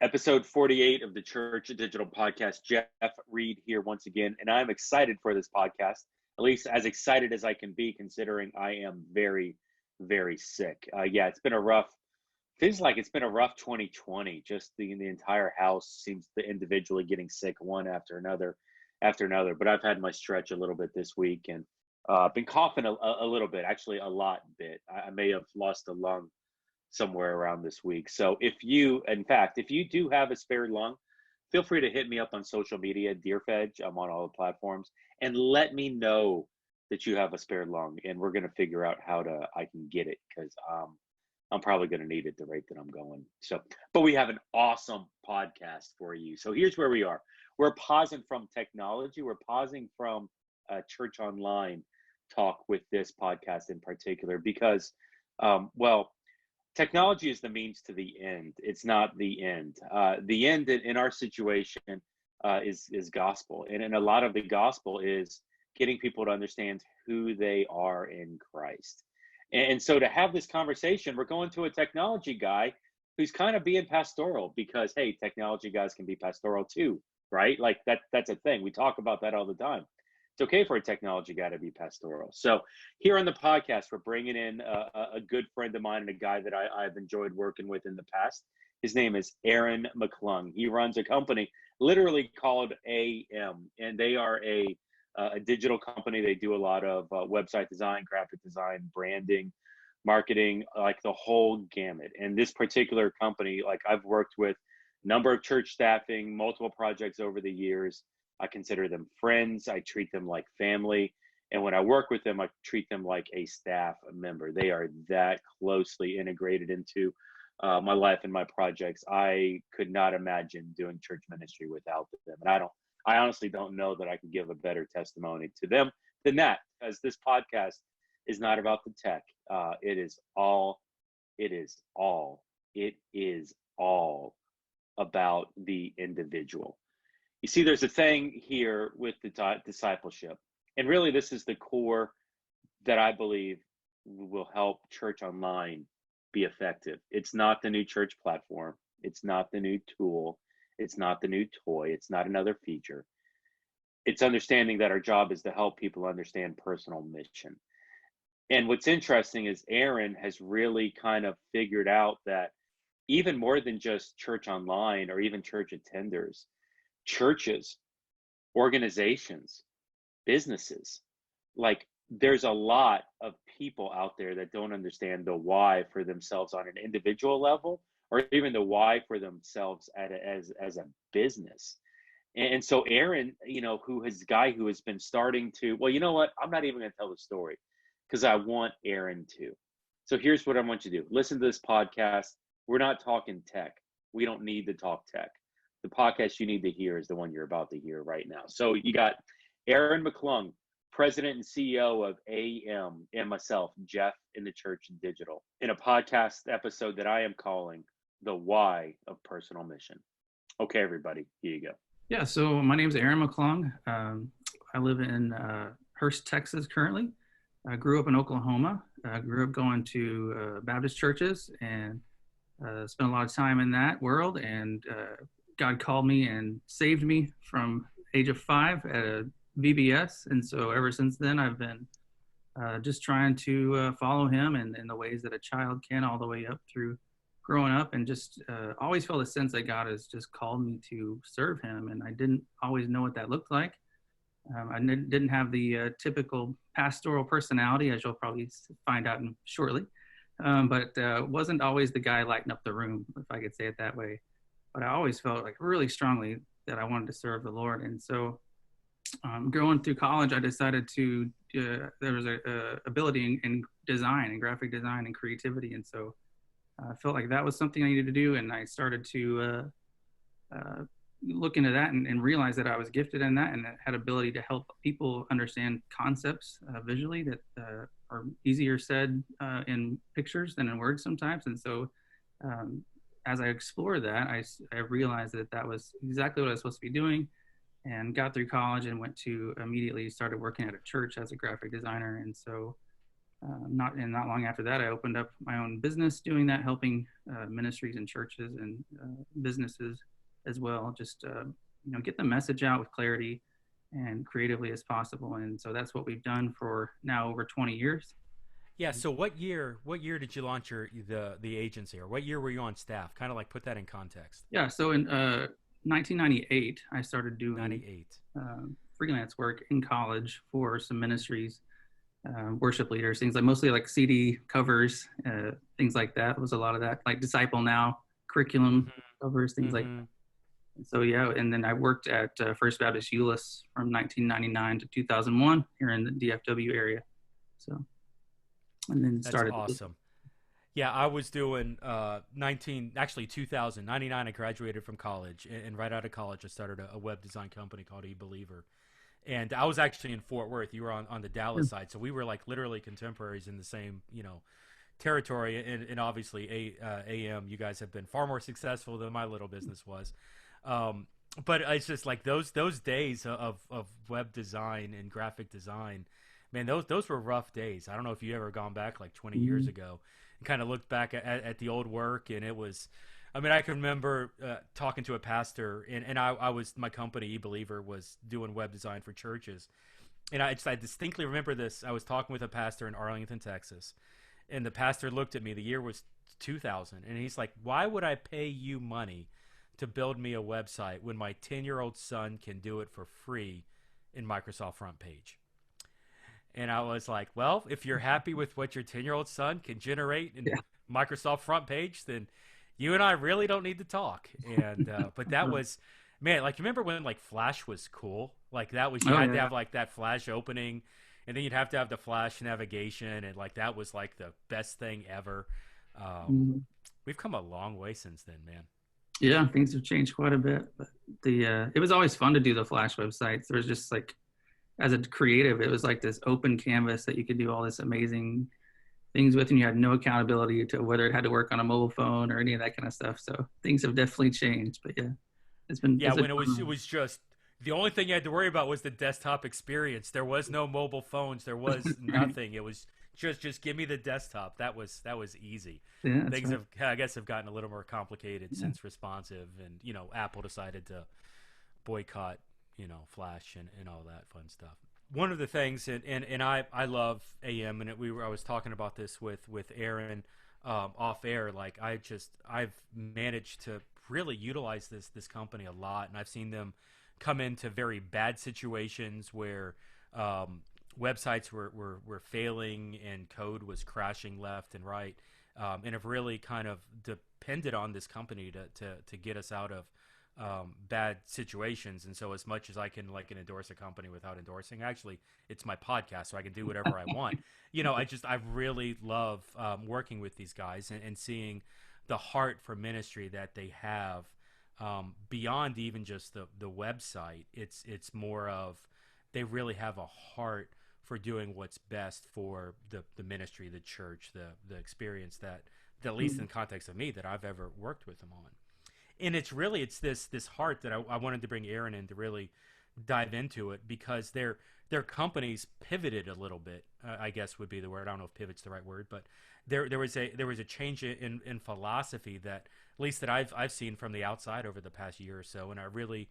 Episode 48 of the Church.digital podcast. Jeff Reed here once again, and I'm excited for this podcast, at least as excited as I can be, considering I am very, very sick. It's been feels like it's been a rough 2020. Just the entire house seems to individually getting sick one after another. But I've had my stretch a little bit this week and been coughing a little bit, actually a lot bit. I may have lost a lung somewhere around this week. So if you do have a spare lung, feel free to hit me up on social media, DeerFedge. I'm on all the platforms, and let me know that you have a spare lung, and we're gonna figure out I can get it because I'm probably gonna need it the rate that I'm going. So, but we have an awesome podcast for you. So here's where we are. We're pausing from technology. We're pausing from church online talk with this podcast in particular because, technology is the means to the end. It's not the end. The end in our situation is gospel, and a lot of the gospel is getting people to understand who they are in Christ. And so to have this conversation, we're going to a technology guy who's kind of being pastoral because, hey, technology guys can be pastoral too, right? Like that's a thing. We talk about that all the time. It's okay for a technology guy to be pastoral. So here on the podcast, we're bringing in a good friend of mine and a guy that I've enjoyed working with in the past. His name is Aaron McClung. He runs a company literally called AM, and they are a digital company. They do a lot of website design, graphic design, branding, marketing, like the whole gamut. And this particular company, like I've worked with a number of church staffing, multiple projects over the years. I consider them friends. I treat them like family. And when I work with them, I treat them like a staff member. They are that closely integrated into my life and my projects. I could not imagine doing church ministry without them. And I honestly don't know that I could give a better testimony to them than that, because this podcast is not about the tech. It is all about the individual. You see, there's a thing here with the discipleship, and really this is the core that I believe will help church online be effective. It's not the new church platform. It's not the new tool. It's not the new toy. It's not another feature. It's understanding that our job is to help people understand personal mission. And what's interesting is Aaron has really kind of figured out that even more than just church online or even church attenders, churches, organizations, businesses, like there's a lot of people out there that don't understand the why for themselves on an individual level, or even the why for themselves as a business. And so Aaron, who has been starting to, well, you know what? I'm not even going to tell the story because I want Aaron to. So here's what I want you to do. Listen to this podcast. We're not talking tech. We don't need to talk tech. The podcast you need to hear is the one you're about to hear right now. So you got Aaron McClung, President and CEO of AM, and myself, Jeff, in the Church.digital, in a podcast episode that I am calling The Why of Personal Mission. Okay, everybody, here you go. Yeah, so my name is Aaron McClung. I live in Hurst, Texas currently. I grew up in Oklahoma. I grew up going to Baptist churches and spent a lot of time in that world, and God called me and saved me from age of 5 at a VBS. And so ever since then, I've been just trying to follow him in the ways that a child can, all the way up through growing up, and just always felt a sense that God has just called me to serve him. And I didn't always know what that looked like. I didn't have the typical pastoral personality, as you'll probably find out shortly. But wasn't always the guy lighting up the room, if I could say it that way. But I always felt like really strongly that I wanted to serve the Lord. And so going through college, I decided to, there was a ability in design and graphic design and creativity. And so I felt like that was something I needed to do. And I started to look into that and realize that I was gifted in that and had ability to help people understand concepts visually that are easier said in pictures than in words sometimes. And so as I explored that, I realized that was exactly what I was supposed to be doing, and got through college and went to immediately started working at a church as a graphic designer. And so not long after that, I opened up my own business doing that, helping ministries and churches and businesses as well. Just get the message out with clarity and creatively as possible. And so that's what we've done for now over 20 years. Yeah. So what year did you launch the agency, or what year were you on staff? Kind of like put that in context. Yeah. So in 1998, I started doing 98. freelance work in college for some ministries, worship leaders, things like mostly like CD covers, things like that. It was a lot of that, like Disciple Now curriculum covers, things like that. So yeah, and then I worked at First Baptist Euless from 1999 to 2001 here in the DFW area. So, and then started. That's awesome. Yeah, I was doing 2099. I graduated from college, and right out of college, I started a web design company called eBeliever. And I was actually in Fort Worth. You were on the Dallas side, so we were like literally contemporaries in the same territory. And obviously, AM, you guys have been far more successful than my little business was. But it's just like those days of web design and graphic design, man. Those were rough days. I don't know if you ever gone back like 20 years ago and kind of looked back at the old work, and it was. I mean, I can remember talking to a pastor, and I was, my company, eBeliever, was doing web design for churches. And I distinctly remember this. I was talking with a pastor in Arlington, Texas, and the pastor looked at me. The year was 2000, and he's like, "Why would I pay you money to build me a website when my 10-year-old son can do it for free in Microsoft Front Page?" And I was like, well, if you're happy with what your 10-year-old son can generate in Microsoft Front Page, then you and I really don't need to talk. And but that was, man, like, you remember when like Flash was cool? Like that was, you had to have like that Flash opening, and then you'd have to have the Flash navigation, and like that was like the best thing ever. We've come a long way since then, man. Yeah, things have changed quite a bit. But it was always fun to do the Flash websites. There was just like, as a creative, it was like this open canvas that you could do all this amazing things with, and you had no accountability to whether it had to work on a mobile phone or any of that kind of stuff. So things have definitely changed. But yeah, it's been when it was just the only thing you had to worry about was the desktop experience. There was no mobile phones. There was nothing. It was just give me the desktop. That was easy. Yeah, things have gotten a little more complicated since responsive, and Apple decided to boycott Flash and all that fun stuff. One of the things, and I love AM, and I was talking about this with Aaron off air. Like I've managed to really utilize this company a lot, and I've seen them come into very bad situations where websites were failing and code was crashing left and right, and have really kind of depended on this company to get us out of bad situations. And so as much as I can endorse a company without endorsing, actually it's my podcast, so I can do whatever I want. I really love working with these guys and seeing the heart for ministry that they have, beyond even just the website. It's more of, they really have a heart for doing what's best for the ministry, the church, the experience that at least in the context of me, that I've ever worked with them on. And it's this heart that I wanted to bring Aaron in to really dive into it, because their companies pivoted a little bit, I guess would be the word. I don't know if pivot's the right word, but there was a change in philosophy that, at least that I've seen from the outside over the past year or so. And I really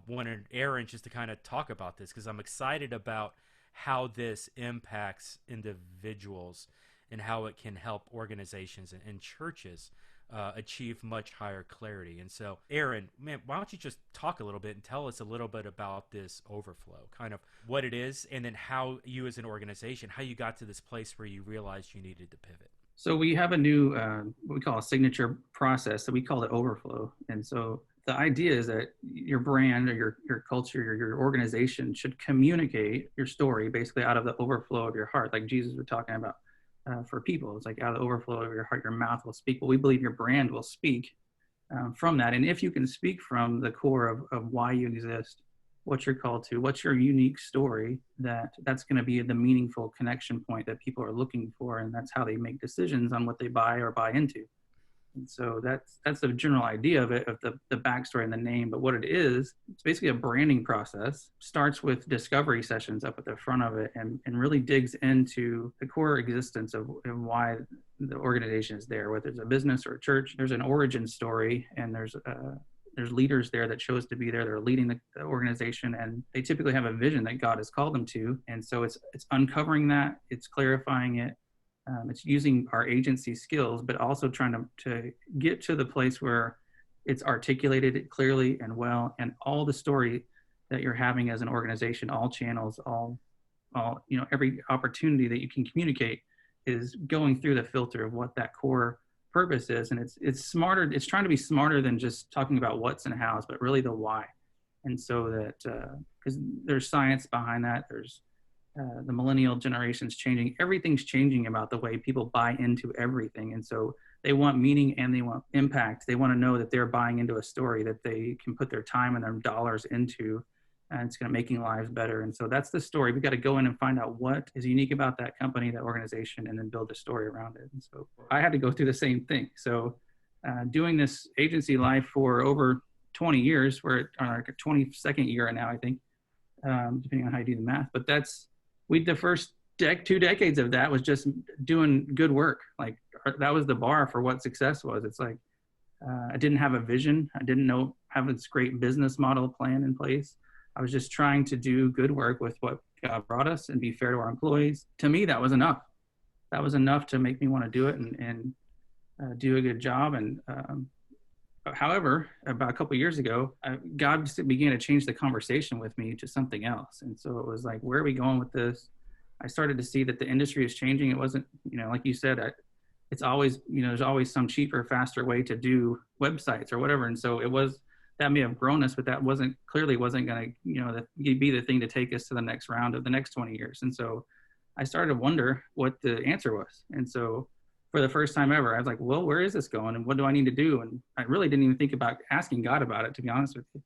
wanted Aaron just to kind of talk about this, because I'm excited about how this impacts individuals and how it can help organizations and churches achieve much higher clarity. And so, Aaron, man, why don't you just talk a little bit and tell us a little bit about this overflow, kind of what it is, and then how you as an organization, how you got to this place where you realized you needed to pivot. So we have a new, what we call a signature process, so we call it overflow. And so the idea is that your brand or your culture, your organization should communicate your story basically out of the overflow of your heart, like Jesus was talking about. For people, it's like out of the overflow of your heart, your mouth will speak. Well, we believe your brand will speak from that. And if you can speak from the core of why you exist, what you're called to, what's your unique story, that's going to be the meaningful connection point that people are looking for. And that's how they make decisions on what they buy or buy into. And so that's the general idea of it, of the backstory and the name. But what it is, it's basically a branding process. Starts with discovery sessions up at the front of it, and really digs into the core existence of why the organization is there, whether it's a business or a church. There's an origin story, and there's leaders there that chose to be there. They're leading the organization, and they typically have a vision that God has called them to. And so it's uncovering that, it's clarifying it. It's using our agency skills, but also trying to get to the place where it's articulated clearly and well, and all the story that you're having as an organization, all channels, all every opportunity that you can communicate is going through the filter of what that core purpose is. And it's smarter. It's trying to be smarter than just talking about what's and how's, but really the why. And so that because there's science behind that, there's the millennial generation's changing. Everything's changing about the way people buy into everything. And so they want meaning and they want impact. They want to know that they're buying into a story that they can put their time and their dollars into, and it's going to making lives better. And so that's the story. We've got to go in and find out what is unique about that company, that organization, and then build a story around it. And so I had to go through the same thing. So doing this agency life for over 20 years, we're on our 22nd year now, I think, depending on how you do the math. But the first 2 decades of that was just doing good work. Like that was the bar for what success was. It's like, I didn't have a vision. I didn't have this great business model plan in place. I was just trying to do good work with what God brought us and be fair to our employees. To me, that was enough. That was enough to make me want to do it and do a good job. And however, about a couple of years ago, God began to change the conversation with me to something else. And so it was like, where are we going with this? I started to see that the industry is changing. It wasn't, like you said, it's always, there's always some cheaper, faster way to do websites or whatever. And so that may have grown us, but that wasn't going to, be the thing to take us to the next round of the next 20 years. And so I started to wonder what the answer was. And so for the first time ever, I was like, well, where is this going? And what do I need to do? And I really didn't even think about asking God about it, to be honest with you.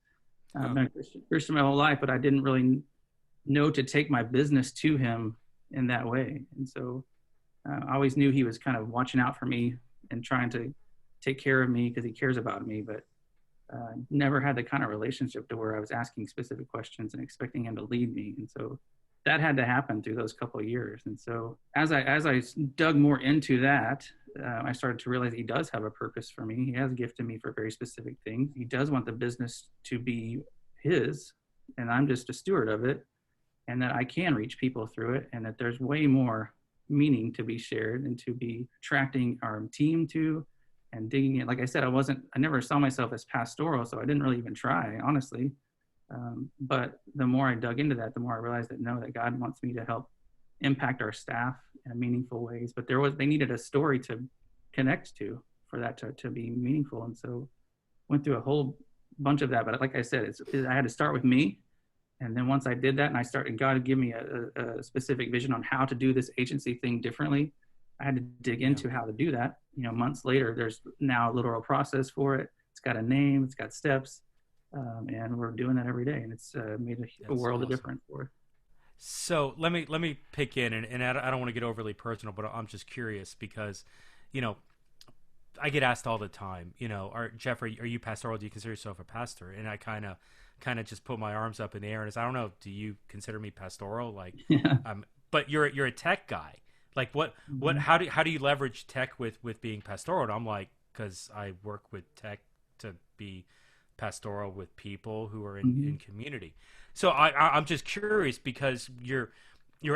I've been a Christian my whole life, but I didn't really know to take my business to him in that way. And so I always knew he was kind of watching out for me and trying to take care of me because he cares about me, but never had the kind of relationship to where I was asking specific questions and expecting him to lead me. And so that had to happen through those couple of years. And so as I dug more into that, I started to realize he does have a purpose for me. He has gifted me for very specific things. He does want the business to be his, and I'm just a steward of it, and that I can reach people through it, and that there's way more meaning to be shared and to be attracting our team to and digging in. Like I said, I never saw myself as pastoral, so I didn't really even try, honestly. But the more I dug into that, the more I realized that God wants me to help impact our staff in meaningful ways. But they needed a story to connect to for that to be meaningful. And so went through a whole bunch of that. But like I said, I had to start with me. And then once I did that and God gave me a specific vision on how to do this agency thing differently, I had to dig into how to do that. Months later, there's now a literal process for it. It's got a name, it's got steps. And we're doing that every day, and it's made a world of difference for us. So let me pick in, and I don't want to get overly personal, but I'm just curious because, I get asked all the time, Jeff, are you pastoral? Do you consider yourself a pastor? And I kind of just put my arms up in the air and I don't know, do you consider me pastoral? Like, but you're a tech guy. Like how do you leverage tech with being pastoral? And I'm like, because I work with tech to be pastoral with people who are in community. So I'm just curious because you're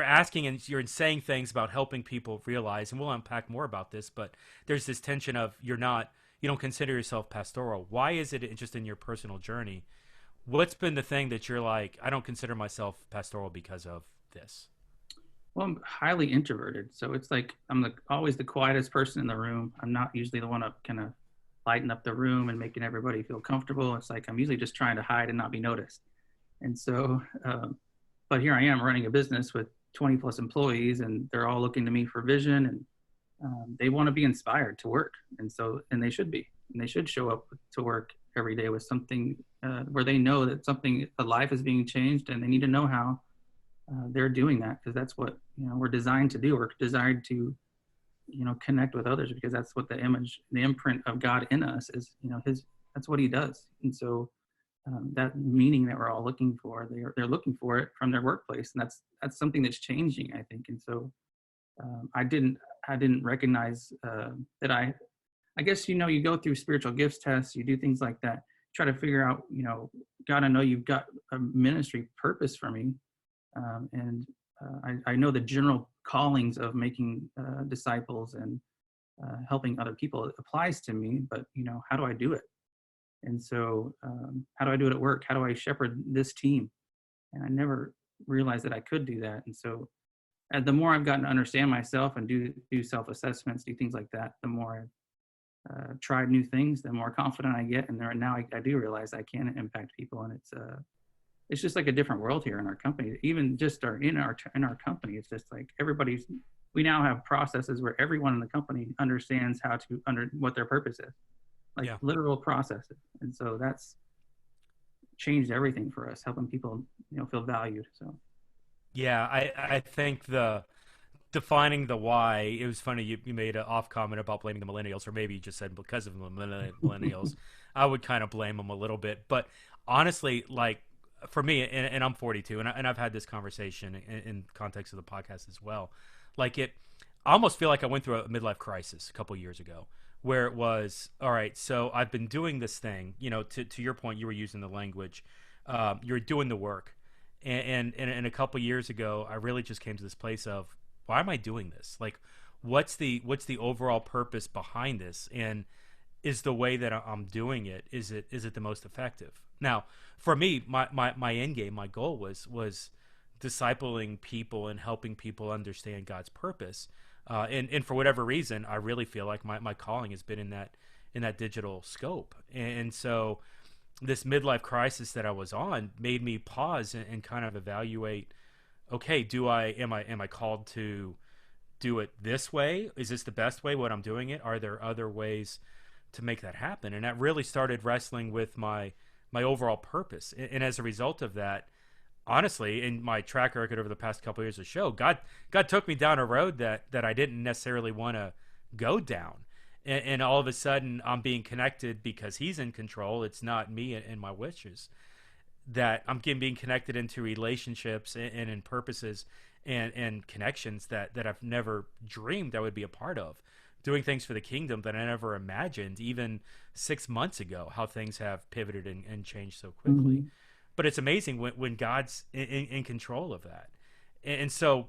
asking and you're saying things about helping people realize, and we'll unpack more about this, but there's this tension of you don't consider yourself pastoral. Why is it just in your personal journey? What's been the thing that you're like, I don't consider myself pastoral because of this? Well, I'm highly introverted. So it's like I'm always the quietest person in the room. I'm not usually the one up kind of lighting up the room and making everybody feel comfortable. It's like I'm usually just trying to hide and not be noticed. And so, but here I am running a business with 20 plus employees, and they're all looking to me for vision, and they want to be inspired to work. And they should be, and they should show up to work every day with something where they know that a life is being changed, and they need to know how they're doing that, because that's what we're designed to do. We're designed to connect with others, because that's what the imprint of God in us is, that's what he does. And so that meaning that we're all looking for, they're looking for it from their workplace. And that's something that's changing, I think. And so I didn't recognize that I guess, you go through spiritual gifts tests, you do things like that, try to figure out, God, I know you've got a ministry purpose for me. I know the general callings of making disciples and helping other people, it applies to me, but, how do I do it? And so how do I do it at work? How do I shepherd this team? And I never realized that I could do that. And so the more I've gotten to understand myself and do self-assessments, do things like that, the more I've tried new things, the more confident I get. And now I do realize I can impact people. And it's just like a different world here in our company. Even just in our company, it's just like we now have processes where everyone in the company understands what their purpose is, like literal processes. And so that's changed everything for us, helping people, feel valued. So. Yeah, I think defining the why, it was funny, you made an off comment about blaming the millennials, or maybe you just said because of the millennials. I would kind of blame them a little bit. But honestly, like for me, and I'm 42, and I've had this conversation in context of the podcast as well. Like I almost feel like I went through a midlife crisis a couple years ago, where it was, all right, so I've been doing this thing, to your point, you were using the language, you're doing the work. And a couple years ago, I really just came to this place of, why am I doing this? Like, what's the overall purpose behind this? And is the way that I'm doing it, is it the most effective? Now, for me, my end game, my goal was discipling people and helping people understand God's purpose. And for whatever reason, I really feel like my calling has been in that digital scope. And so this midlife crisis that I was on made me pause and kind of evaluate, okay, am I called to do it this way? Is this the best way, what I'm doing it? Are there other ways to make that happen? And that really started wrestling with my overall purpose. And as a result of that, honestly, in my track record over the past couple of years of show, God took me down a road that I didn't necessarily want to go down. And all of a sudden, I'm being connected because he's in control. It's not me and my wishes. That I'm being connected into relationships and in purposes and connections that I've never dreamed I would be a part of. Doing things for the kingdom that I never imagined, even 6 months ago, how things have pivoted and changed so quickly. Mm-hmm. But it's amazing when God's in control of that. And so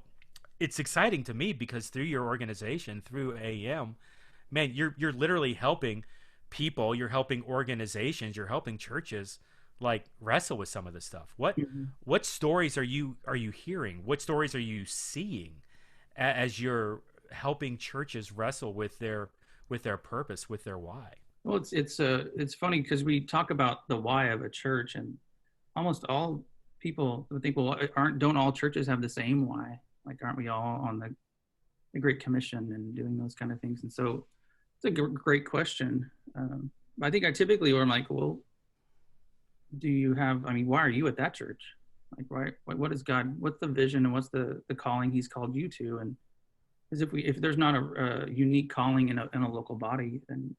it's exciting to me because through your organization, through AEM, man, you're literally helping people, you're helping organizations, you're helping churches like wrestle with some of this stuff. What stories are you hearing? What stories are you seeing as you're helping churches wrestle with their purpose, with their why? Well, it's funny because we talk about the why of a church, and almost all people think, well, don't all churches have the same why? Like, aren't we all on the Great Commission and doing those kind of things? And so it's a great question. I think I'm like, well, do you have, why are you at that church? Like, what is God, what's the vision and what's the calling he's called you to? And as if there's not a unique calling in a local body, then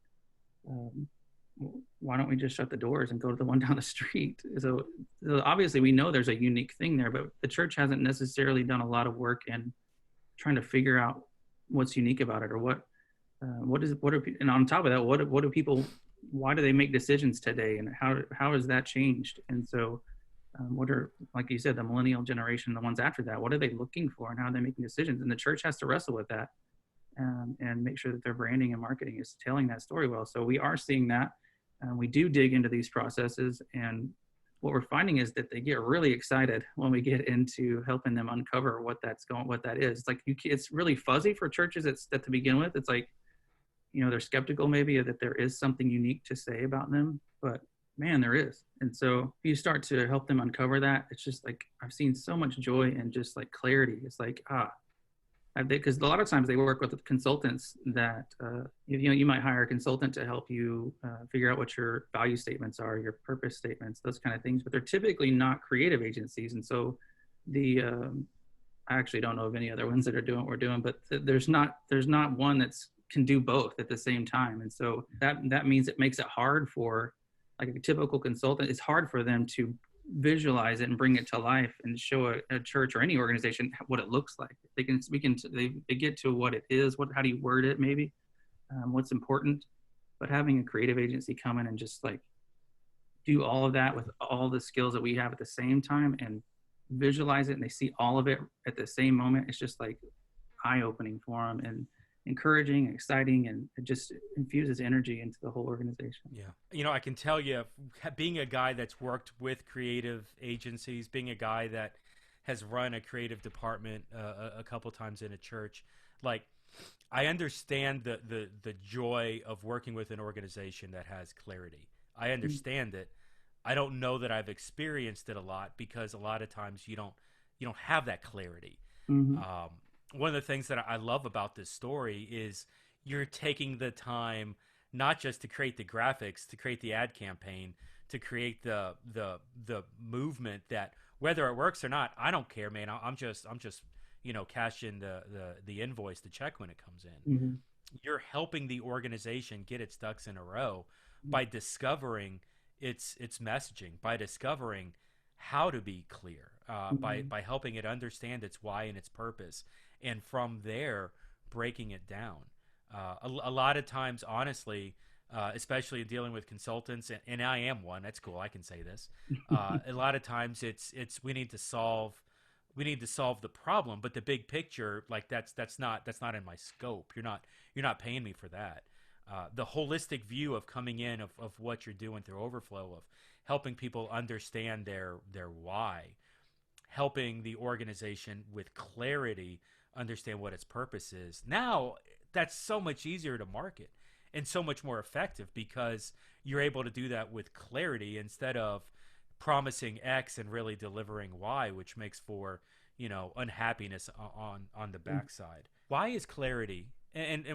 why don't we just shut the doors and go to the one down the street? So obviously we know there's a unique thing there, but the church hasn't necessarily done a lot of work in trying to figure out what's unique about it, or and on top of that, what do people, why do they make decisions today, and how has that changed? And so what are, like you said, the millennial generation, the ones after that, what are they looking for and how are they making decisions? And the church has to wrestle with that and make sure that their branding and marketing is telling that story well. So we are seeing that. We do dig into these processes, and what we're finding is that they get really excited when we get into helping them uncover what that is. It's like it's really fuzzy for churches that to begin with. It's like, they're skeptical maybe that there is something unique to say about them, but man, there is. And so if you start to help them uncover that, it's just like, I've seen so much joy and just like clarity. It's like, because a lot of times they work with consultants that, you might hire a consultant to help you figure out what your value statements are, your purpose statements, those kind of things, but they're typically not creative agencies. And so the I actually don't know of any other ones that are doing what we're doing, but there's not one that's can do both at the same time. And so that means it makes it hard for like a typical consultant. It's hard for them to visualize it and bring it to life and show a church or any organization what it looks like. They get to what it is, how do you word it, maybe what's important, but having a creative agency come in and just like do all of that with all the skills that we have at the same time and visualize it, and they see all of it at the same moment, it's just like eye-opening for them and encouraging, exciting, and it just infuses energy into the whole organization. Yeah. I can tell you, being a guy that's worked with creative agencies, being a guy that has run a creative department a couple times in a church, like I understand the joy of working with an organization that has clarity. I understand it. I don't know that I've experienced it a lot because a lot of times you don't have that clarity. Mm-hmm. One of the things that I love about this story is you're taking the time not just to create the graphics, to create the ad campaign, to create the movement that whether it works or not, I don't care, man. I'm just cashing the invoice, the check when it comes in. Mm-hmm. You're helping the organization get its ducks in a row by discovering its messaging, by discovering how to be clear, by helping it understand its why and its purpose, and from there breaking it down. A lot of times, honestly, especially in dealing with consultants, and I am one. That's cool. I can say this. A lot of times, it's we need to solve the problem, but the big picture, like that's not in my scope. You're not paying me for that. The holistic view of coming in of what you're doing through Overflow, of helping people understand their why, helping the organization with clarity understand what its purpose is. Now that's so much easier to market and so much more effective because you're able to do that with clarity instead of promising X and really delivering Y, which makes for unhappiness on the backside. Why is clarity, and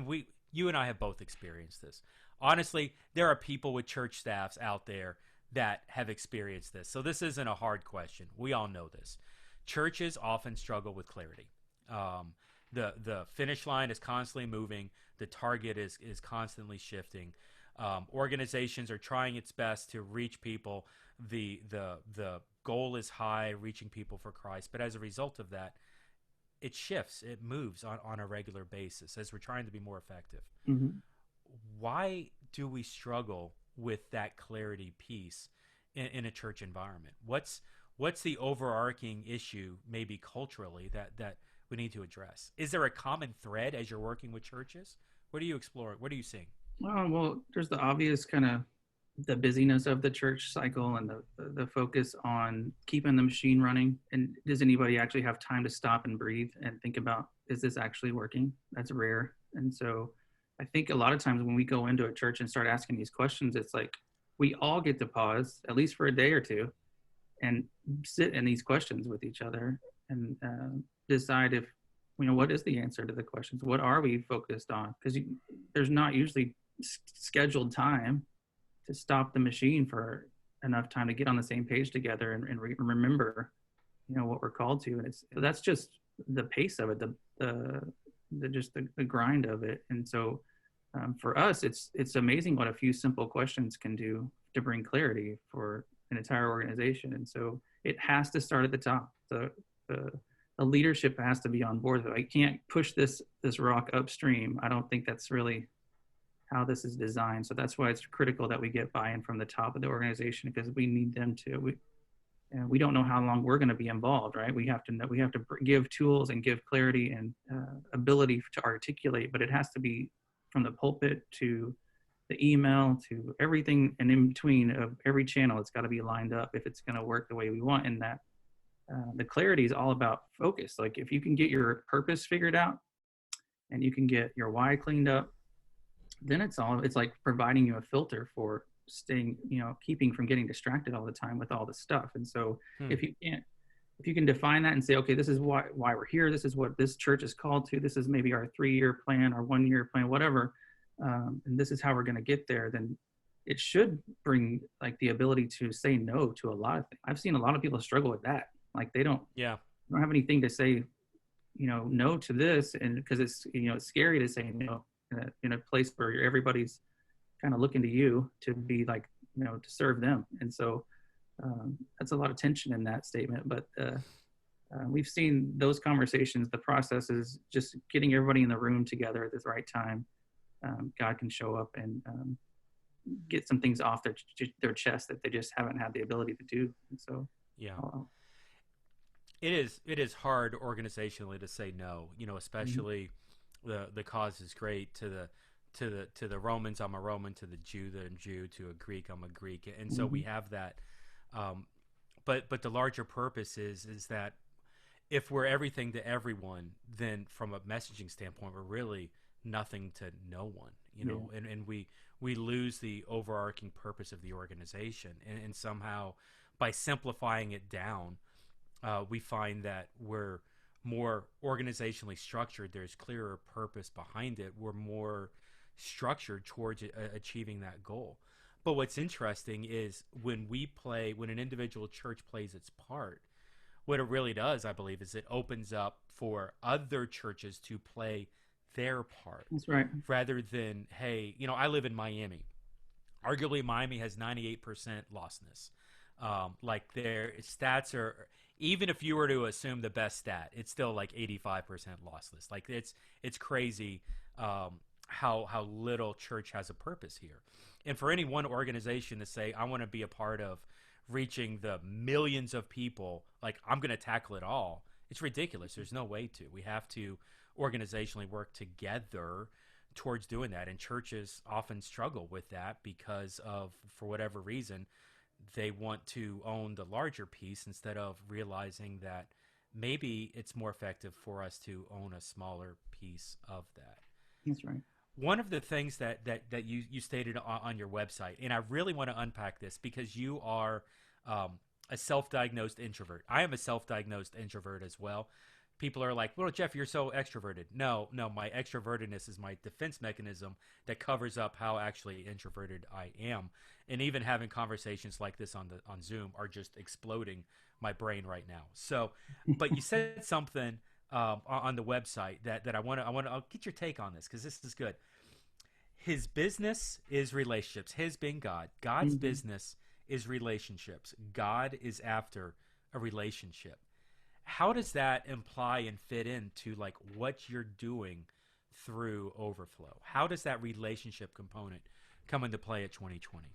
you and I have both experienced this. Honestly, there are people with church staffs out there that have experienced this. So this isn't a hard question. We all know this. Churches often struggle with clarity. The finish line is constantly moving. The target is constantly shifting. Organizations are trying its best to reach people. The goal is high, reaching people for Christ. But as a result of that, it shifts, it moves on a regular basis as we're trying to be more effective. Mm-hmm. Why do we struggle with that clarity piece in a church environment? What's the overarching issue, maybe culturally, that we need to address? Is there a common thread as you're working with churches? What are you exploring? What are you seeing? Well, there's the obvious kind of the busyness of the church cycle and the focus on keeping the machine running. And does anybody actually have time to stop and breathe and think about, is this actually working? That's rare. And so I think a lot of times when we go into a church and start asking these questions, it's like we all get to pause, at least for a day or two, and sit in these questions with each other and decide if, what is the answer to the questions? What are we focused on? Because there's not usually scheduled time to stop the machine for enough time to get on the same page together and remember, what we're called to. And that's just the pace of it, the grind of it. And so for us, it's amazing what a few simple questions can do to bring clarity for an entire organization. And so it has to start at the top. The leadership has to be on board. I can't push this rock upstream. I don't think that's really how this is designed. So that's why it's critical that we get buy-in from the top of the organization, because we need them to. We don't know how long we're going to be involved, right? We have to give tools and give clarity and ability to articulate, but it has to be from the pulpit to the email to everything, and in between of every channel, it's got to be lined up if it's going to work the way we want. And that the clarity is all about focus. Like if you can get your purpose figured out and you can get your why cleaned up, then it's like providing you a filter for staying, keeping from getting distracted all the time with all the stuff. And so if you can define that and say, okay, this is why we're here. This is what this church is called to. This is maybe our 3-year plan, our 1-year plan, whatever. And this is how we're going to get there. Then it should bring like the ability to say no to a lot of things. I've seen a lot of people struggle with that. Like they don't have anything to say no to this, and because it's it's scary to say no in a place where everybody's kind of looking to you to be like to serve them, and so that's a lot of tension in that statement. But we've seen those conversations. The process is just getting everybody in the room together at the right time. God can show up and get some things off their chest that they just haven't had the ability to do. And so, yeah, it is hard organizationally to say no. Especially the cause is great to the Romans. I'm a Roman. To the Jew, to a Greek, I'm a Greek. And so we have that. But the larger purpose is that if we're everything to everyone, then from a messaging standpoint, we're really nothing to no one, and we lose the overarching purpose of the organization. And somehow by simplifying it down, we find that we're more organizationally structured. There's clearer purpose behind it. We're more structured towards achieving that goal. But what's interesting is when an individual church plays its part, what it really does, I believe, is it opens up for other churches to play their part. That's right. Rather than, hey, I live in Miami. Arguably, Miami has 98% lostness. Like their stats are, even if you were to assume the best stat, it's still like 85% lossless. Like it's crazy how little church has a purpose here. And for any one organization to say, I want to be a part of reaching the millions of people, like I'm going to tackle it all, it's ridiculous. There's no way to. We have to organizationally work together towards doing that. And churches often struggle with that because of, for whatever reason, they want to own the larger piece instead of realizing that maybe it's more effective for us to own a smaller piece of that. That's right. One of the things that you stated on your website, and I really want to unpack this because you are a self-diagnosed introvert. I am a self-diagnosed introvert as well. People are like, well, Jeff, you're so extroverted. No, my extrovertedness is my defense mechanism that covers up how actually introverted I am. And even having conversations like this on Zoom are just exploding my brain right now. So, but you said something on the website that I'll get your take on this because this is good. His business is relationships. His being God. God's business is relationships. God is after a relationship. How does that imply and fit into like what you're doing through Overflow? How does that relationship component come into play at 2020?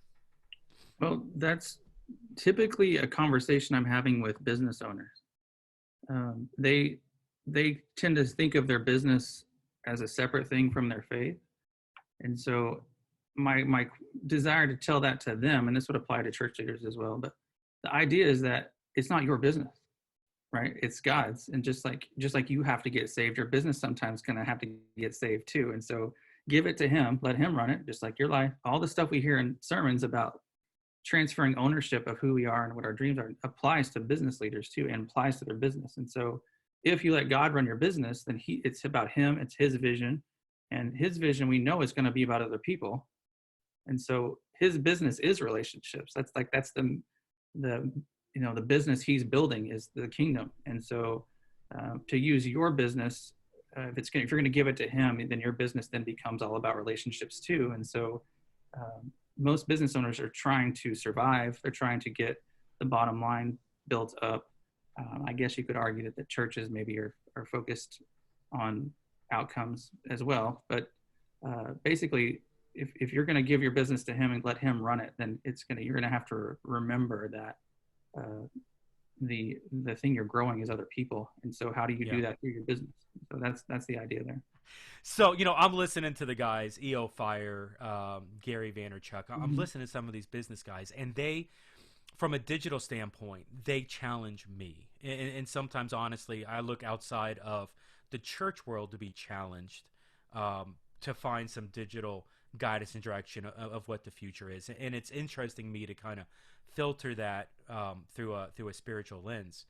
Well, that's typically a conversation I'm having with business owners. They tend to think of their business as a separate thing from their faith. And so my desire to tell that to them, and this would apply to church leaders as well, but the idea is that it's not your business, right? It's God's. And just like you have to get saved, your business sometimes going to have to get saved too. And so give it to him, let him run it, just like your life. All the stuff we hear in sermons about transferring ownership of who we are and what our dreams are applies to business leaders too, and applies to their business. And so if you let God run your business, then it's about him, it's his vision, and his vision we know is going to be about other people. And so his business is relationships. That's the business he's building is the kingdom. And so to use your business, if you're going to give it to him, then your business then becomes all about relationships too. And so most business owners are trying to survive. They're trying to get the bottom line built up. I guess you could argue that the churches maybe are focused on outcomes as well. But basically, if you're going to give your business to him and let him run it, then you're going to have to remember that the thing you're growing is other people. And so how do you do that through your business? So that's the idea there. So, I'm listening to the guys, E.O. Fire, Gary Vaynerchuk. I'm listening to some of these business guys, and they, from a digital standpoint, they challenge me. And sometimes, honestly, I look outside of the church world to be challenged to find some digital guidance and direction of what the future is. And it's interesting me to kind of filter that through a spiritual lens.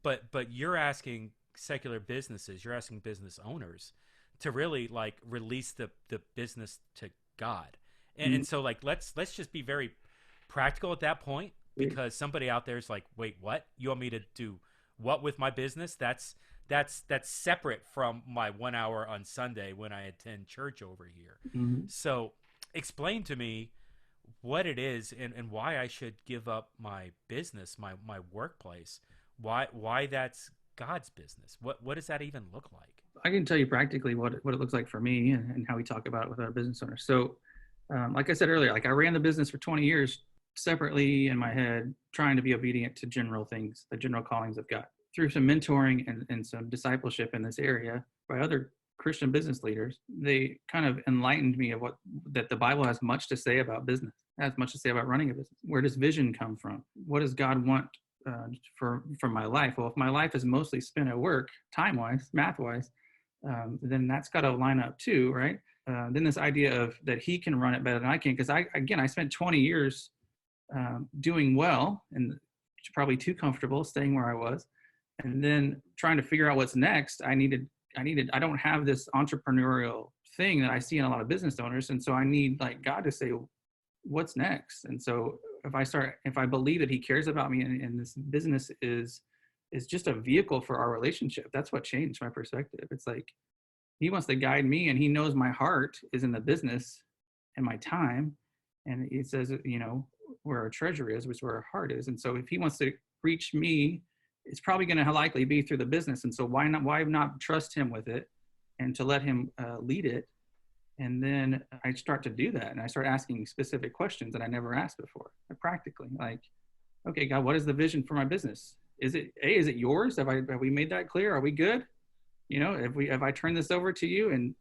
But you're asking secular businesses, you're asking business owners to really like release the business to God. And so like let's just be very practical at that point, because somebody out there is like, wait, what? You want me to do what with my business? That's that's separate from my 1 hour on Sunday when I attend church over here. Mm-hmm. So explain to me what it is and why I should give up my business, my workplace. Why that's God's business. What does that even look like? I can tell you practically what it looks like for me and how we talk about it with our business owners. So, like I said earlier, like I ran the business for 20 years separately in my head, trying to be obedient to general things, the general callings of God. Through some mentoring and some discipleship in this area by other Christian business leaders, they kind of enlightened me of that the Bible has much to say about business, has much to say about running a business. Where does vision come from? What does God want for my life? Well, if my life is mostly spent at work, time-wise, math-wise, then that's got to line up too, right? Then this idea of that he can run it better than I can, because I spent 20 years doing well and probably too comfortable staying where I was, and then trying to figure out what's next. I don't have this entrepreneurial thing that I see in a lot of business owners, and so I need like God to say what's next. And so if I believe that he cares about me and this business is just a vehicle for our relationship, that's what changed my perspective. It's like he wants to guide me, and he knows my heart is in the business and my time. And it says, where our treasure is, which is where our heart is. And so if he wants to reach me, it's probably going to likely be through the business. And so why not trust him with it and to let him lead it? And then I start to do that, and I start asking specific questions that I never asked before, practically. Like, okay, God, what is the vision for my business? Is it yours? Have we made that clear? Are we good? Have I turned this over to you? And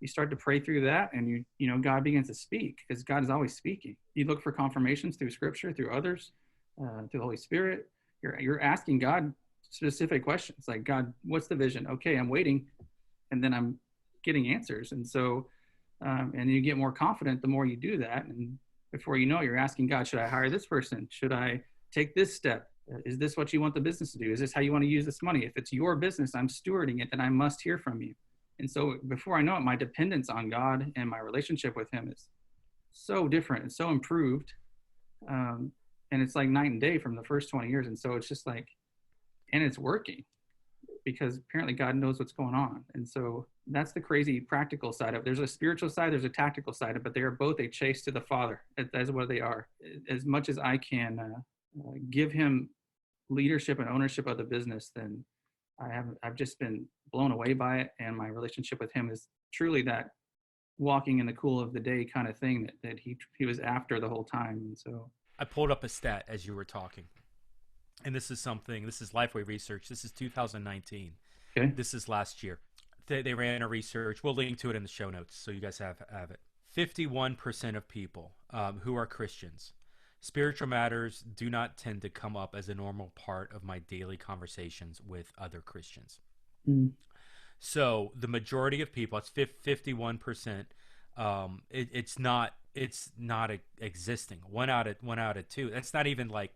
you start to pray through that, and God begins to speak, because God is always speaking. You look for confirmations through Scripture, through others, through the Holy Spirit. You're asking God specific questions, like, God, what's the vision? Okay, I'm waiting, and then I'm getting answers. And so, and you get more confident the more you do that. And before you know it, you're asking God, should I hire this person? Should I take this step? Is this what you want the business to do? Is this how you want to use this money? If it's your business, I'm stewarding it, then I must hear from you. And so before I know it, my dependence on God and my relationship with him is so different and so improved. And it's like night and day from the first 20 years. And so it's just like, and it's working, because apparently God knows what's going on. And so that's the crazy practical side of it. There's a spiritual side, there's a tactical side of it, but they are both a chase to the Father. That's what they are. As much as I can give him leadership and ownership of the business, then I've just been blown away by it. And my relationship with him is truly that walking in the cool of the day kind of thing that he was after the whole time. And so I pulled up a stat as you were talking, and this is Lifeway research. This is 2019. Okay. This is last year. They ran a research. We'll link to it in the show notes so you guys have it. 51% of people who are Christians, spiritual matters do not tend to come up as a normal part of my daily conversations with other Christians. Mm. So the majority of people, it's 51%. It's not existing. One out of two. That's not even like,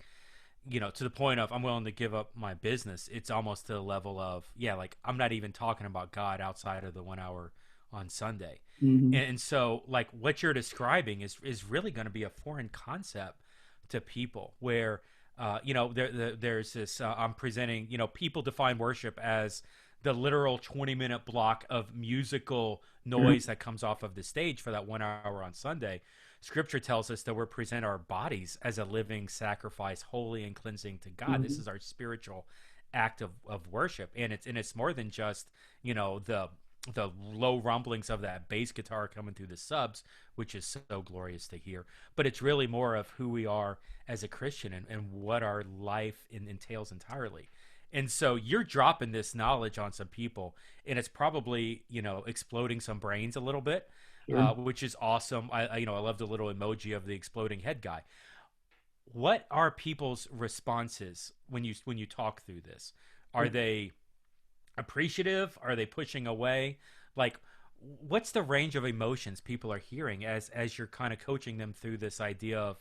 to the point of I'm willing to give up my business. It's almost to the level of, like I'm not even talking about God outside of the 1 hour on Sunday. Mm-hmm. And so like what you're describing is really going to be a foreign concept to people, where there's this I'm presenting, people define worship as the literal 20-minute block of musical noise that comes off of the stage for that 1 hour on Sunday. Scripture tells us that we're present our bodies as a living sacrifice, holy and cleansing to God. This is our spiritual act of worship, and it's more than just the low rumblings of that bass guitar coming through the subs, which is so glorious to hear. But it's really more of who we are as a Christian and what our life entails entirely. And so you're dropping this knowledge on some people, and it's probably, exploding some brains a little bit, which is awesome. I love the little emoji of the exploding head guy. What are people's responses when you talk through this? Are they appreciative? Are they pushing away? Like, what's the range of emotions people are hearing as you're kind of coaching them through this idea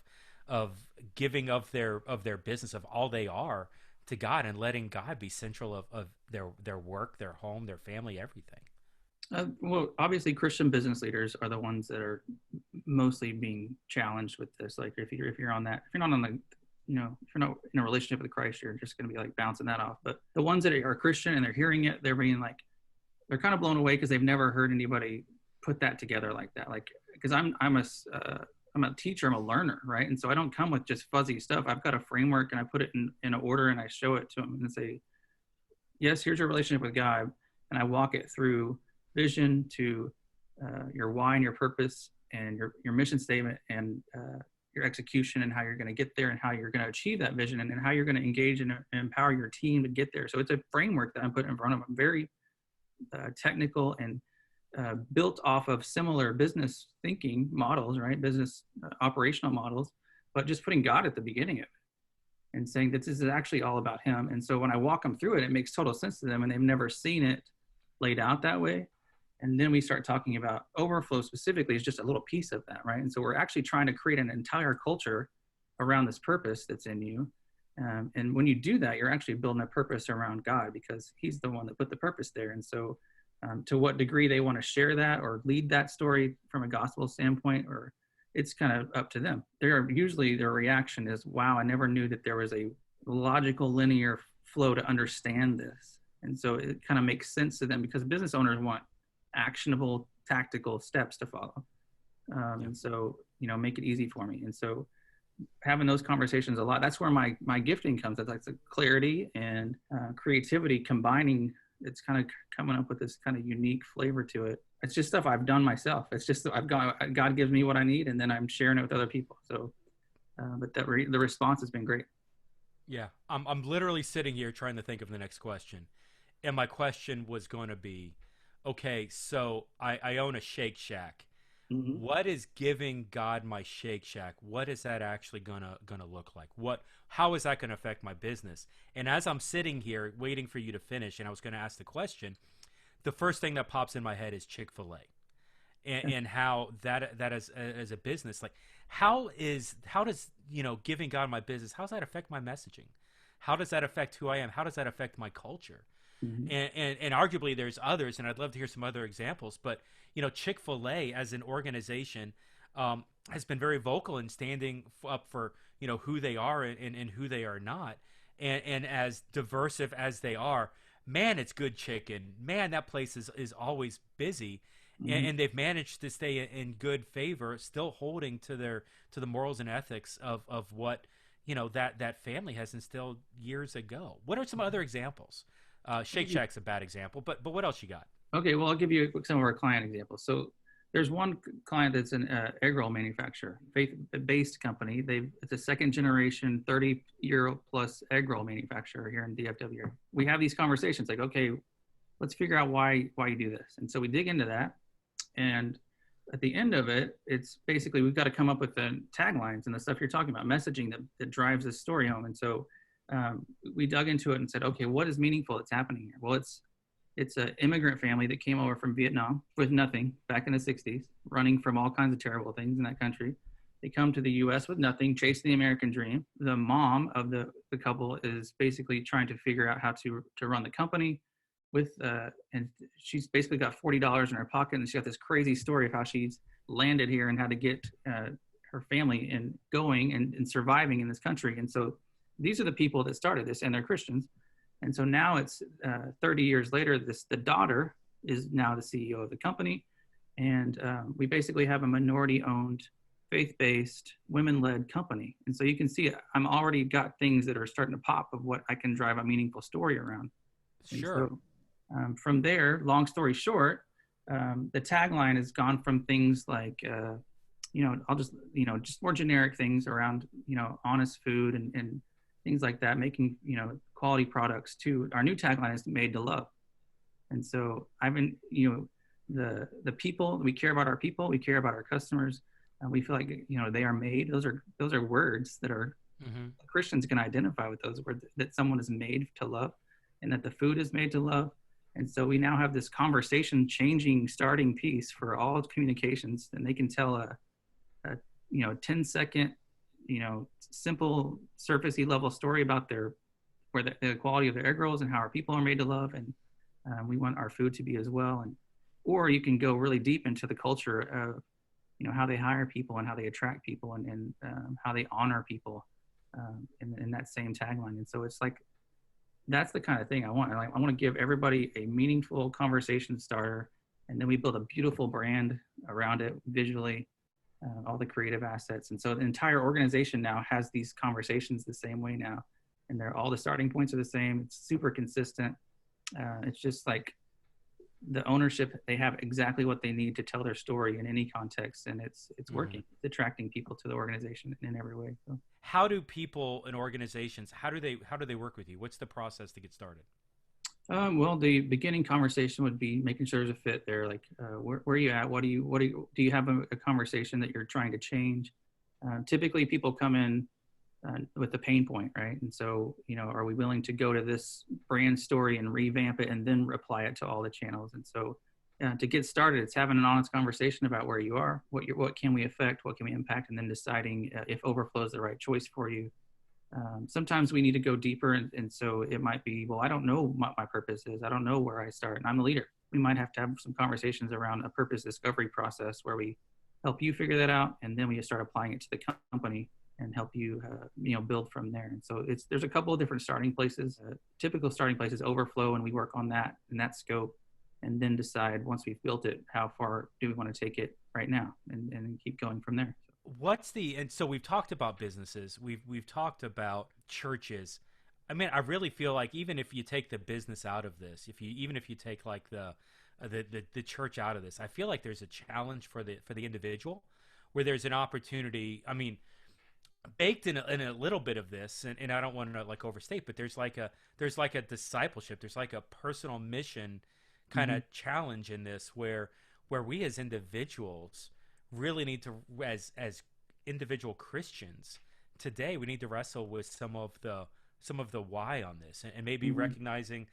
of giving of their business, of all they are, to God, and letting God be central of their work, their home, their family, everything? Well, obviously Christian business leaders are the ones that are mostly being challenged with this. Like if you're not on if you're not in a relationship with Christ, you're just going to be like bouncing that off. But the ones that are Christian and they're hearing it, they're being like, they're kind of blown away because they've never heard anybody put that together like that. Like, because I'm a teacher, I'm a learner, right? And so I don't come with just fuzzy stuff. I've got a framework and I put it in an order and I show it to them and say, yes, here's your relationship with God. And I walk it through vision to your why and your purpose and your mission statement and your execution and how you're going to get there and how you're going to achieve that vision and how you're going to engage and empower your team to get there. So it's a framework that I'm putting in front of them, very technical and built off of similar business thinking models, right? Business operational models, but just putting God at the beginning of it and saying that this is actually all about him. And so when I walk them through it, it makes total sense to them and they've never seen it laid out that way. And then we start talking about overflow specifically is just a little piece of that, right? And so we're actually trying to create an entire culture around this purpose that's in you. And when you do that, you're actually building a purpose around God because he's the one that put the purpose there. And so to what degree they want to share that or lead that story from a gospel standpoint, or it's kind of up to them. Usually their reaction is, wow, I never knew that there was a logical linear flow to understand this. And so it kind of makes sense to them because business owners want actionable, tactical steps to follow. And so, make it easy for me. And so having those conversations a lot, that's where my gifting comes. It's like the clarity and creativity combining. It's kind of coming up with this kind of unique flavor to it. It's just stuff I've done myself. It's just God gives me what I need and then I'm sharing it with other people. So, but the response has been great. Yeah. I'm literally sitting here trying to think of the next question. And my question was going to be, okay, so I own a Shake Shack. Mm-hmm. What is giving God my Shake Shack? What is that actually gonna look like? How is that gonna affect my business? And as I'm sitting here waiting for you to finish, and I was gonna ask the question, the first thing that pops in my head is Chick-fil-A, and how that as a business, like how does giving God my business, how does that affect my messaging? How does that affect who I am? How does that affect my culture? Mm-hmm. And arguably there's others, and I'd love to hear some other examples, but Chick-fil-A as an organization has been very vocal in standing up for who they are and who they are not, and as diversive as they are, man, it's good chicken, man, that place is always busy. Mm-hmm. and they've managed to stay in good favor, still holding to the morals and ethics of what that family has instilled years ago. What are some other examples? Shake Shack's a bad example, but what else you got? Okay, well, I'll give you some of our client examples. So there's one client that's an egg roll manufacturer, faith-based company. It's a second generation, 30-year-plus egg roll manufacturer here in DFW. We have these conversations like, okay, let's figure out why you do this. And so we dig into that. And at the end of it, it's basically we've got to come up with the taglines and the stuff you're talking about, messaging that drives this story home. And so we dug into it and said, okay, what is meaningful that's happening here? Well, it's an immigrant family that came over from Vietnam with nothing back in the 60s, running from all kinds of terrible things in that country. They come to the U.S. with nothing, chasing the American dream. The mom of the couple is basically trying to figure out how to run the company and she's basically got $40 in her pocket, and she's got this crazy story of how she's landed here and how to get her family and going and surviving in this country. And so these are the people that started this, and they're Christians. And so now it's 30 years later, the daughter is now the CEO of the company. And we basically have a minority-owned, faith-based, women-led company. And so you can see I'm already got things that are starting to pop of what I can drive a meaningful story around. Sure. So, from there, long story short, the tagline has gone from things like, I'll just more generic things around, honest food and things like that, making, quality products, to our new tagline is made to love. And so I've been, the people, we care about our people, we care about our customers, and we feel like, they are made. Those are words that are, mm-hmm. Christians can identify with those words, that someone is made to love and that the food is made to love. And so we now have this conversation changing starting piece for all communications, and they can tell a 10-second, simple surfacey level story about the quality of their egg rolls and how our people are made to love. And we want our food to be as well. Or you can go really deep into the culture of, how they hire people and how they attract people and how they honor people. in that same tagline. And so it's like, that's the kind of thing I want. I want to give everybody a meaningful conversation starter, and then we build a beautiful brand around it visually, all the creative assets. And so the entire organization now has these conversations the same way now, and all the starting points are the same. It's super consistent. It's just like the ownership, they have exactly what they need to tell their story in any context, and it's working. It's attracting people to the organization in every way. So. How do people and organizations, how do they work with you? What's the process to get started? Well, the beginning conversation would be making sure there's a fit there. Like, where are you at? Do you have a conversation that you're trying to change? Typically people come in with a pain point, right? And so, are we willing to go to this brand story and revamp it and then apply it to all the channels? And so to get started, it's having an honest conversation about where you are, what can we affect, what can we impact, and then deciding if overflow is the right choice for you. Sometimes we need to go deeper, and so it might be, well, I don't know what my purpose is. I don't know where I start, and I'm a leader. We might have to have some conversations around a purpose discovery process where we help you figure that out, and then we just start applying it to the company and help you, build from there. And so there's a couple of different starting places. Typical starting place is overflow, and we work on that in that scope, and then decide once we've built it, how far do we want to take it right now, and keep going from there. And so we've talked about businesses, we've talked about churches. I mean, I really feel like even if you take the business out of this, even if you take like the church out of this, I feel like there's a challenge for the individual, where there's an opportunity. I mean, baked in a little bit of this, and I don't want to like overstate, but there's like a discipleship, there's like a personal mission kind of challenge in this, where we as individuals really need to, as individual Christians today, we need to wrestle with some of the why on this, and maybe recognizing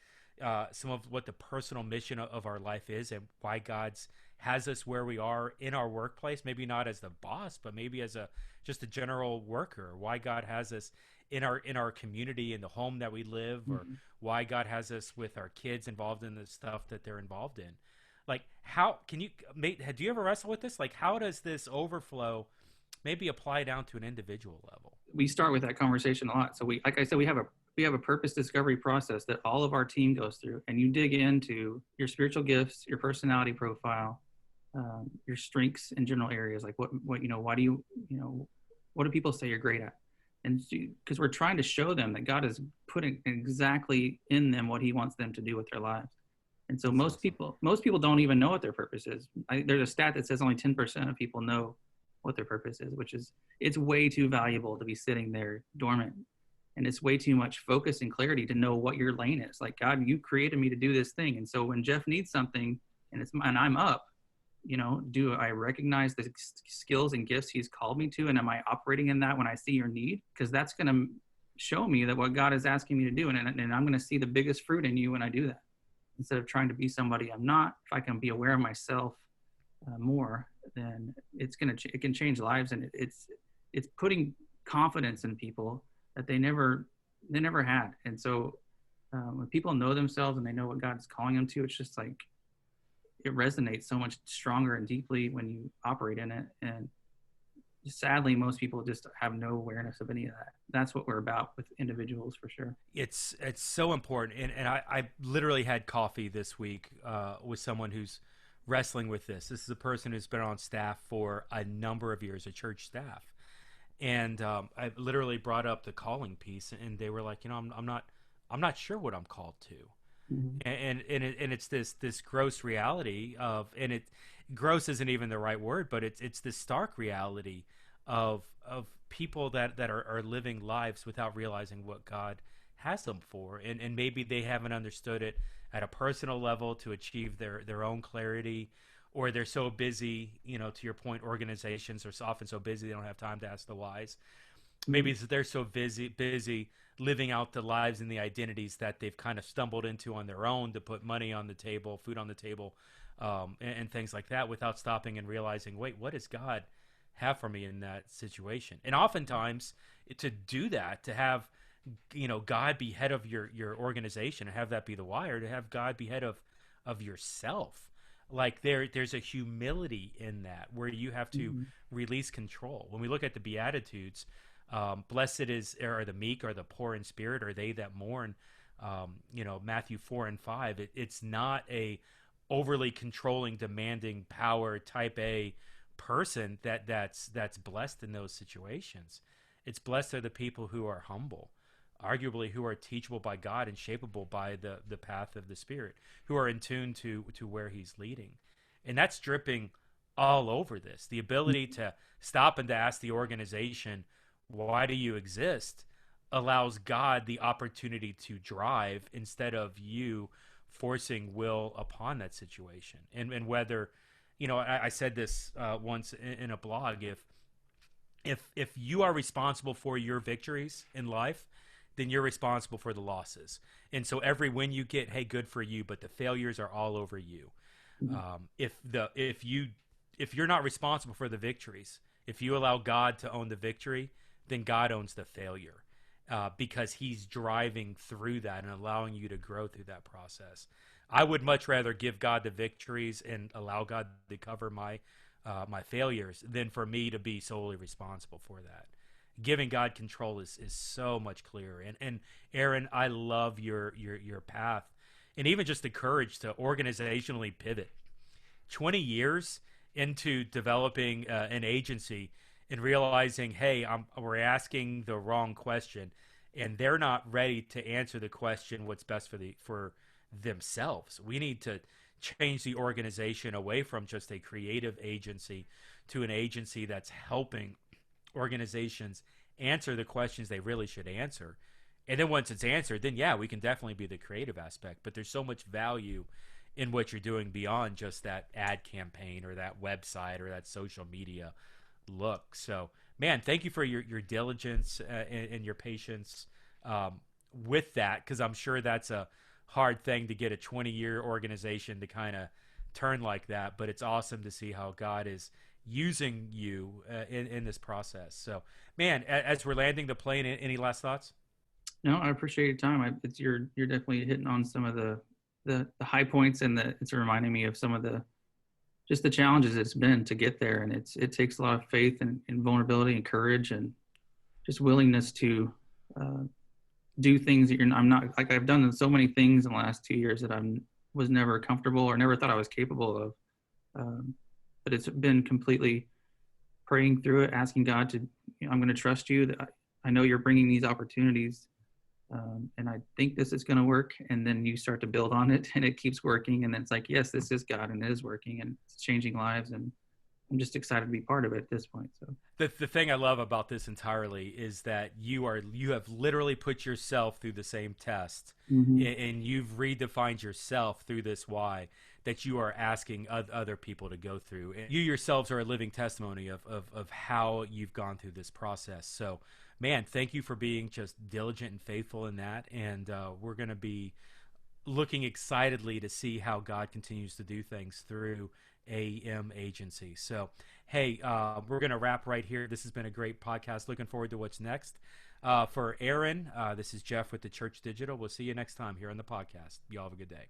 some of what the personal mission of our life is, and why God's has us where we are in our workplace, maybe not as the boss, but maybe as just a general worker, why God has us in our community, in the home that we live, or why God has us with our kids involved in the stuff that they're involved in. Like, do you ever wrestle with this? Like, how does this overflow maybe apply down to an individual level? We start with that conversation a lot. So like I said, we have a purpose discovery process that all of our team goes through, and you dig into your spiritual gifts, your personality profile, your strengths in general areas. Like what do people say you're great at? And because we're trying to show them that God is putting exactly in them what he wants them to do with their lives. And so most people don't even know what their purpose is. There's a stat that says only 10% of people know what their purpose is, it's way too valuable to be sitting there dormant. And it's way too much focus and clarity to know what your lane is. Like, God, you created me to do this thing. And so when Jeff needs something and I'm up, do I recognize the skills and gifts he's called me to? And am I operating in that when I see your need? Because that's going to show me that what God is asking me to do. And I'm going to see the biggest fruit in you when I do that. Instead of trying to be somebody I'm not, if I can be aware of myself more, then it can change lives. And it's putting confidence in people that they never had. And so when people know themselves and they know what God's calling them to, it's just like, it resonates so much stronger and deeply when you operate in it. And sadly, most people just have no awareness of any of that. That's what we're about with individuals, for sure. It's so important. And I literally had coffee this week with someone who's wrestling with this. This is a person who's been on staff for a number of years, a church staff. And I literally brought up the calling piece, and they were like, I'm not sure what I'm called to. And it's this gross reality of, and it gross isn't even the right word, but it's this stark reality of people that are living lives without realizing what God has them for, and maybe they haven't understood it at a personal level to achieve their own clarity, or they're so busy, to your point, organizations are often so busy they don't have time to ask the whys. Maybe they're so busy living out the lives and the identities that they've kind of stumbled into on their own to put money on the table, food on the table, and things like that, without stopping and realizing, wait, what does God have for me in that situation? And oftentimes to do that, to have, God be head of your organization and have that be the why, or to have God be head of yourself. Like there's a humility in that, where you have to release control. When we look at the Beatitudes, Blessed are the meek, or the poor in spirit, or they that mourn. Matthew 4 and 5. It's not a overly controlling, demanding, power type A person that's blessed in those situations. It's blessed are the people who are humble, arguably who are teachable by God and shapeable by the path of the Spirit, who are in tune to where He's leading. And that's dripping all over this. The ability to stop and to ask the organization, why do you exist, allows God the opportunity to drive instead of you forcing will upon that situation. And whether, I said this once in a blog, if you are responsible for your victories in life, then you're responsible for the losses. And so every win you get, hey, good for you, but the failures are all over you. If you're not responsible for the victories, if you allow God to own the victory, then God owns the failure, because He's driving through that and allowing you to grow through that process. I would much rather give God the victories and allow God to cover my failures than for me to be solely responsible for that. Giving God control is so much clearer. And Aaron, I love your path, and even just the courage to organizationally pivot. 20 years into developing an agency and realizing, hey, we're asking the wrong question, and they're not ready to answer the question what's best for themselves. We need to change the organization away from just a creative agency to an agency that's helping organizations answer the questions they really should answer. And then once it's answered, then yeah, we can definitely be the creative aspect. But there's so much value in what you're doing beyond just that ad campaign or that website or that social media look. So, man, thank you for your diligence and your patience with that, because I'm sure that's a hard thing to get a 20-year organization to kind of turn like that. But it's awesome to see how God is using you in this process. So, man, as we're landing the plane, any last thoughts? No, I appreciate your time. You're definitely hitting on some of the high points, and it's reminding me of some of the challenges it's been to get there. And it takes a lot of faith and vulnerability and courage and just willingness to do things that I'm not, like, I've done so many things in the last 2 years that was never comfortable or never thought I was capable of. But it's been completely praying through it, asking God to, I'm going to trust you, that I know you're bringing these opportunities, and I think this is going to work. And then you start to build on it, and it keeps working. And then it's like, yes, this is God, and it is working, and it's changing lives. And I'm just excited to be part of it at this point. So the thing I love about this entirely is that you have literally put yourself through the same test, and you've redefined yourself through this why that you are asking other people to go through. And you yourselves are a living testimony of how you've gone through this process. So, man, thank you for being just diligent and faithful in that. And we're going to be looking excitedly to see how God continues to do things through AM Agency. So, hey, we're going to wrap right here. This has been a great podcast. Looking forward to what's next. For Aaron, this is Jeff with the Church Digital. We'll see you next time here on the podcast. Y'all have a good day.